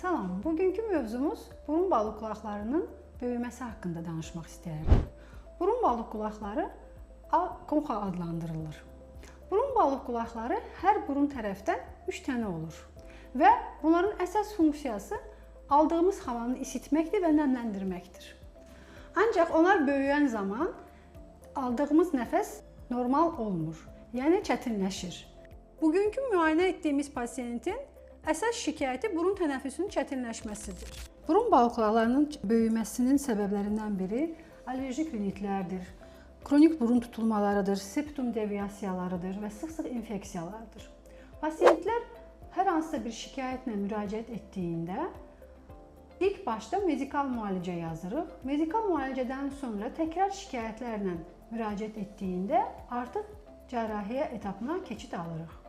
Salam, bugünkü mövzumuz burun balı qulaqlarının böyüməsi haqqında danışmaq istəyirəm. Burun balı qulaqları konxa adlandırılır. Burun balı qulaqları hər burun tərəfdən 3 dənə olur və bunların əsas funksiyası aldığımız havanı isitməkdir və nəmləndirməkdir. Ancaq onlar böyüyən zaman aldığımız nəfəs normal olmur, yəni çətinləşir. Bugünkü müayinə etdiyimiz pasiyentin əsas şikayəti burun tənəffüsünün çətinləşməsidir. Burun balı qulaqlarının böyüməsinin səbəblərindən biri allerjik rinitlərdir, kronik burun tutulmalarıdır, septum deviasiyalarıdır və sıx-sıx infeksiyalardır. Pasiyentlər hər hansısa bir şikayətlə müraciət etdiyində ilk başda medikal müalicə yazırıq. Medikal müalicədən sonra təkrar şikayətlərlə müraciət etdiyində artıq cərrahiyyə etapına keçid alırıq.